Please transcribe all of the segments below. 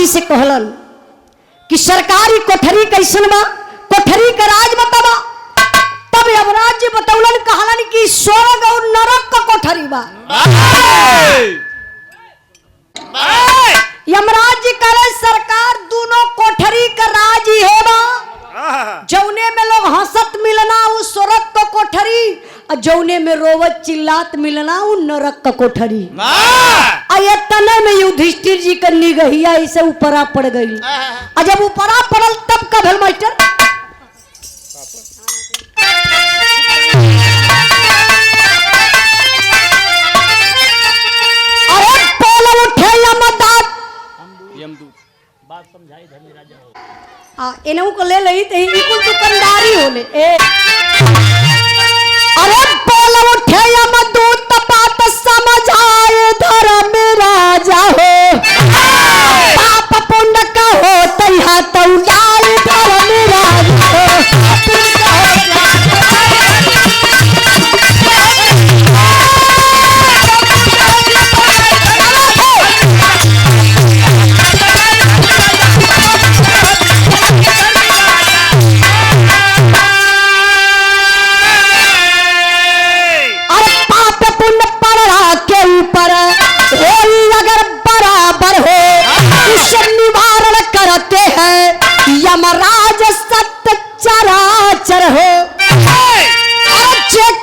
जी से कहलन कि सरकारी कोठरी कैसन बा, कोठरी का राज बतावा। तब यमराज जी बतौलन कहलन कि स्वर्ग और नरक का कोठरी बा। यमराज जी कहे सरकार दोनों कोठरी का राज ही है बा। जौने में लोग हंसत मिलना वो स्वर्ग का कोठरी, और जौने में रोवत चिल्लात मिलना वो नरक का कोठरी। तने में युधिष्ठिर जी का निगहिया ऐसे ऊपरा पड़ गई। और जब ऊपरा पड़ल तब का भेल मास्टर, अरे बोल उठे यमदूत बात समझाई धनी राजा इन्हों को ले लई तो इकुल दुकानदारी होले। अरे बोल उठे यमदूत बात समझाए धर्म राजा हो, पाप पुण्य का हो तैहा तौलाए धर्म राजा हो। यमराज सत्य चराचर हो,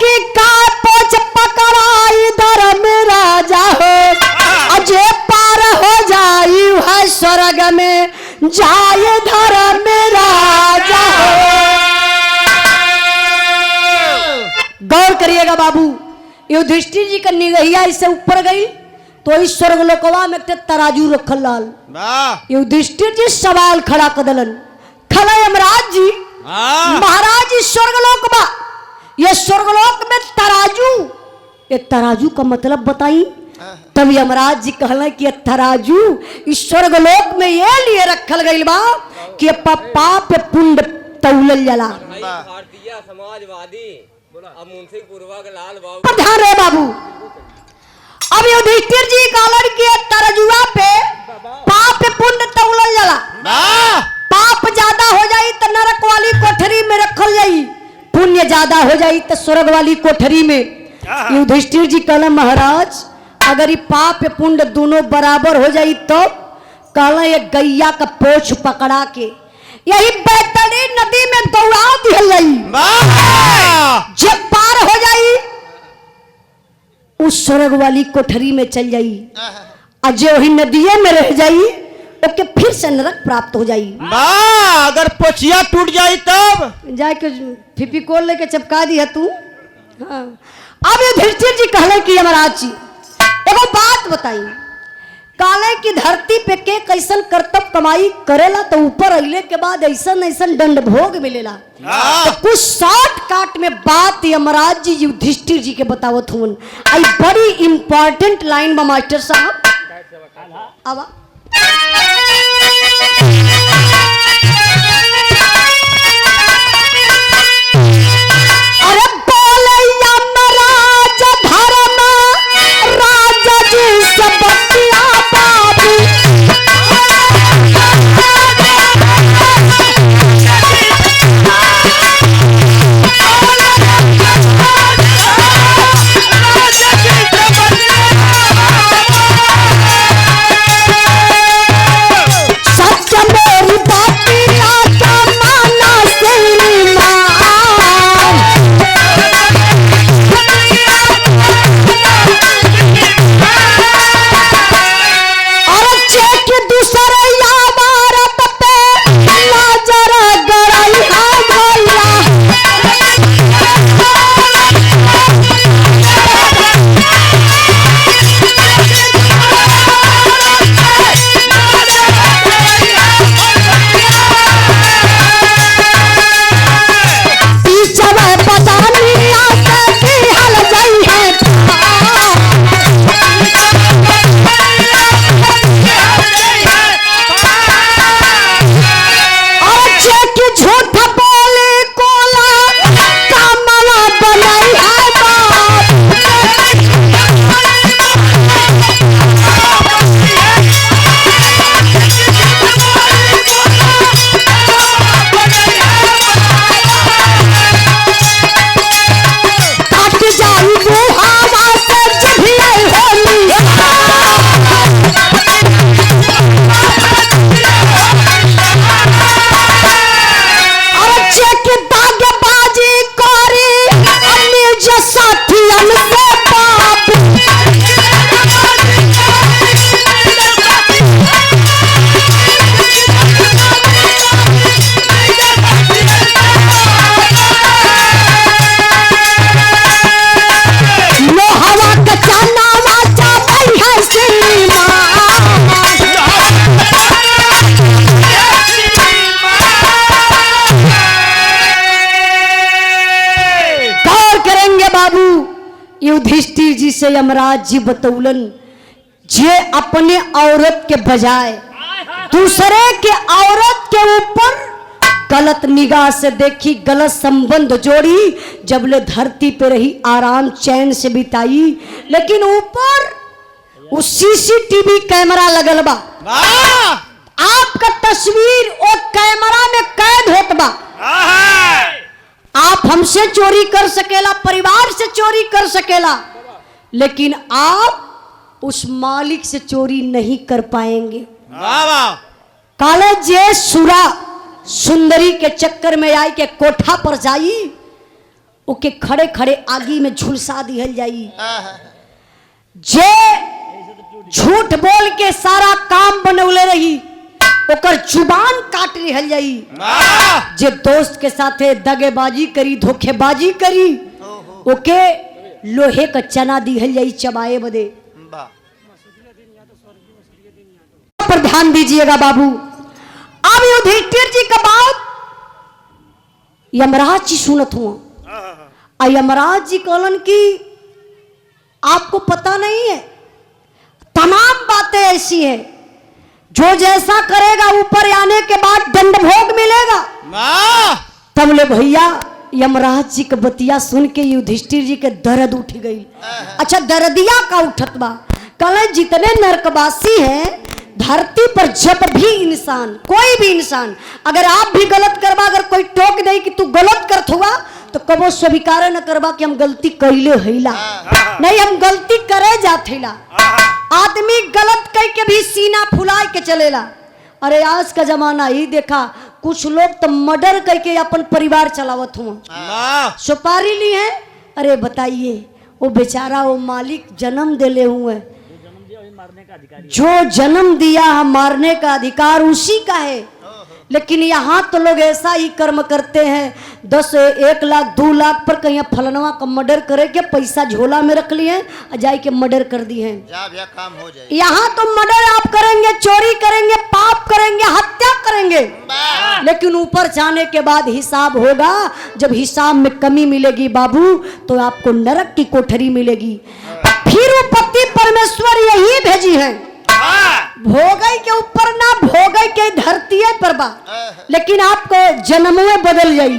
की का पोछ पकड़ाई धर्म राजा हो। अजय पार हो जाई है स्वर्ग में जाए धर्म राजा हो। गौर करिएगा बाबू, युधिष्ठिर जी का निगहिया इससे ऊपर गई तो इस स्वर्ग लोकवा में तराजू रखल लाल। युधिष्ठिर जी सवाल खड़ा कदलन, खला यमराज जी महाराज इस स्वर्गलोक बा, ये स्वर्गलोक में तराजू, ये तराजू का मतलब बताई। तब यमराज जी कहला कि ये तराजू इस स्वर्गलोक में ये लिए रखल गई बा कि पाप पुण्य तौलल जाला। भारतीय समाजवादी प्रधान है बाबू। अब युधिष्ठिर जी कहलन कि तराजुआ पे पाप पुण्य तौलल जाला, पाप ज्यादा हो जाई तो नरक वाली कोठरी में रखल जाई, पुण्य ज्यादा हो जाई तो स्वर्ग वाली कोठरी में। युधिष्ठिर जी कहला महाराज अगर ये पाप पुण्य दोनों बराबर हो जाई तो कहला ये गैया का पोछ पकड़ा के यही बैतरणी नदी में दौड़ा दिहल जाई, जब पार हो जाई उस स्वर्ग वाली कोठरी में चल जाई, और जो ही नदिये में रह जाई ओके फिर से नरक प्राप्त हो जाई। अगर पोछिया टूट जाई तब जाके फिपिकोल लेके चपका दी है तू। हाँ। अब युधिष्ठिर जी कहले कि यमराज जी एगो बात बताई, काले की धरती पे के कैसन कर्तव्य कमाई करेला तो ऊपर अइले के बाद ऐसन ऐसन दंड भोग मिलेला। तो कुछ शॉर्ट काट में बात यमराज जी युधिष्ठिर जी के बतावत हुन। आई बड़ी इंपॉर्टेंट लाइन बा मास्टर साहब। आवा अरे बोले यमराज धर्म राजा जी से बतिया बाबू, युधिष्ठिर जी से यमराज जी बतौलन, जे अपने औरत के बजाय दूसरे के औरत के ऊपर गलत निगाह से देखी, गलत संबंध जोड़ी, जब ले धरती पे रही आराम चैन से बिताई, लेकिन ऊपर वो सीसीटीवी कैमरा लगल बा, आपका तस्वीर वो कैमरा में कैद होत बा। आप हमसे चोरी कर सकेला, परिवार से चोरी कर सकेला, लेकिन आप उस मालिक से चोरी नहीं कर पाएंगे। काले जे सुरा सुंदरी के चक्कर में आई के कोठा पर जाई, ओके खड़े खड़े आगी में झुलसा दिहल जाई। जे झूठ बोल के सारा काम बनौले रही, ओकर जुबान काट लिहल जाई। जे दोस्त के साथे दगेबाजी करी, धोखेबाजी करी, ओके लोहे का चना दिहल जाई चबाए बदे। पर ध्यान दीजिएगा बाबू, अब युधिष्ठिर जी का बात यमराज जी सुनत हुआ। यमराज जी कहलन कि आपको पता नहीं है, तमाम बातें ऐसी हैं, जो जैसा करेगा ऊपर आने के बाद दंड भोग मिलेगा। तब ले भैया यमराज जी का बतिया सुन के युधिष्ठिर जी के दर्द उठ गई। अच्छा दर्दिया का उठत बा, कल जितने नरकवासी हैं धरती पर, जब भी इंसान, कोई भी इंसान, अगर आप भी गलत करबा, अगर कोई टोक नहीं कि तू गलत करत हुआ, तो कबो स्वीकार न करबा कि हम गलती कैले हैला, नहीं हम गलती करे जात हैला। आदमी गलत कह के भी सीना फुला के चलेला। अरे आज का जमाना ही देखा, कुछ लोग तो मर्डर करके अपन परिवार चलावत हुआ, सुपारी ली है। अरे बताइए, वो बेचारा वो मालिक जन्म देले हुए, जो जन्म दिया है मारने का अधिकार उसी का है, लेकिन यहाँ तो लोग ऐसा ही कर्म करते हैं, 10 1 लाख 2 लाख पर कहीं फलनवा का मर्डर करे के पैसा झोला में रख लिए और जाए के मर्डर कर दिए हैं। काम हो जाए। यहाँ तो मर्डर आप करेंगे, चोरी करेंगे, पाप करेंगे, हत्या करेंगे, लेकिन ऊपर जाने के बाद हिसाब होगा। जब हिसाब में कमी मिलेगी बाबू, तो आपको नरक की कोठरी मिलेगी। फिर वो पति परमेश्वर यही भेजी है, भोगई के ऊपर ना, भोगई के धरती पर बा, लेकिन आपको जन्म में बदल जाई।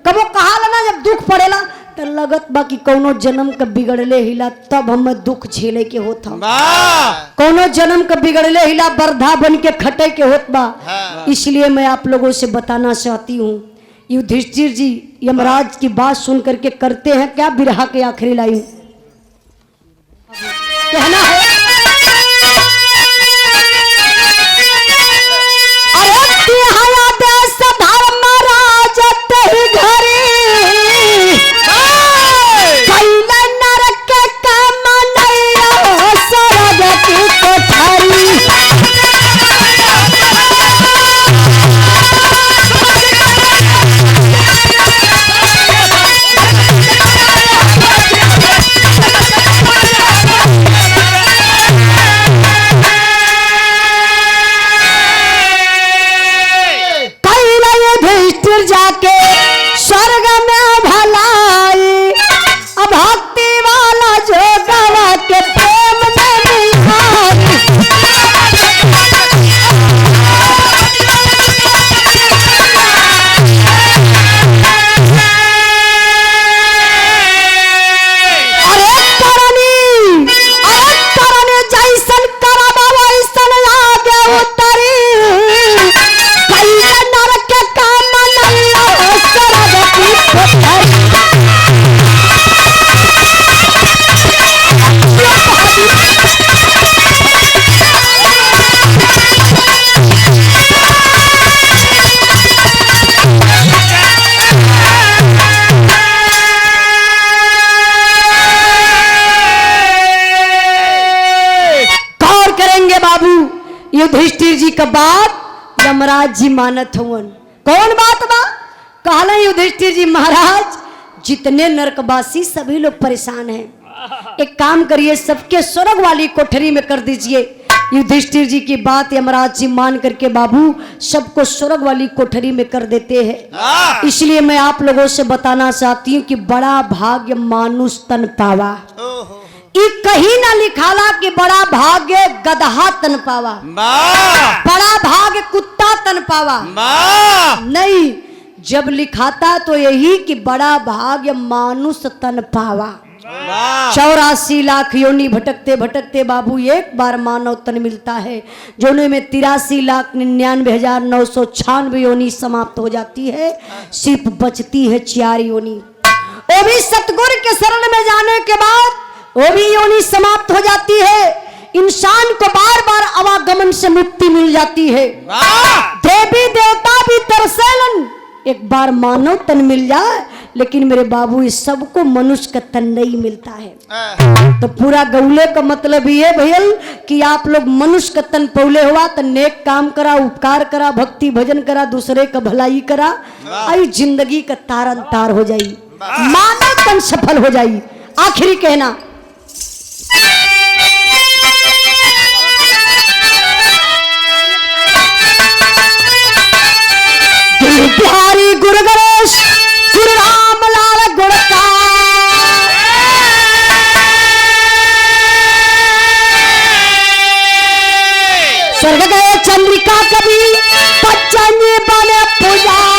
कबो कहा ना, जब दुख पड़ेला तो लगत बा कि कौनो जन्म का बिगड़ले हिला, तब हमें दुख झेले के होता, कौनो जन्म का बिगड़ले हिला बर्धा बन के खटे के होत बा। इसलिए मैं आप लोगों से बताना चाहती हूँ, युधिष्ठिर जी यमराज की बात सुन करके करते हैं क्या बिरहा के आखिरी लाइन कहना है। युधिष्ठिर जी का बात यमराज जी मानत हुवन। कौन बात बा? कहला युधिष्ठिर जी महाराज जितने नरकवासी सभी लोग परेशान हैं, एक काम करिए सबके स्वर्ग वाली कोठरी में कर दीजिए, युधिष्ठिर जी की बात यमराज जी मान करके बाबू सबको स्वर्ग वाली कोठरी में कर देते हैं। इसलिए मैं आप लोगों से बताना चाहती हूँ कि बड़ा भाग्य मानुष तन पावा। ये कहीं ना लिखाला कि बड़ा भाग्य गधा तन पावा, बड़ा भाग्य कुत्ता तन पावा, नहीं। जब लिखाता तो यही कि बड़ा भाग्य मानुष तन पावा। 84 लाख योनि भटकते भटकते बाबू एक बार मानव तन मिलता है, जोने में 83,99,996 योनि समाप्त हो जाती है, सिर्फ बचती है 4 योनि। वो भी सतगुरु के शरण में जाने के बाद वो भी योनि समाप्त हो जाती है। इंसान को बार बार आवागमन से मुक्ति मिल जाती है। देवी देवता भी तरसेलन एक बार मानव तन मिल जाए, लेकिन मेरे बाबू इस सबको मनुष्य का तन नहीं मिलता है। तो पूरा गौले का मतलब ये भैया कि आप लोग मनुष्य का तन पौले हुआ तो नेक काम करा, उपकार करा, भक्ति भजन करा, दूसरे का भलाई करा, आई जिंदगी का तारन तार हो जाई, मानव तन सफल हो जाई। आखिरी कहना बिहारी गुरु गणेश गुरु राम लाल गुणका स्वर्ग गए चंद्रिका कभी बच्चन बने पूजा।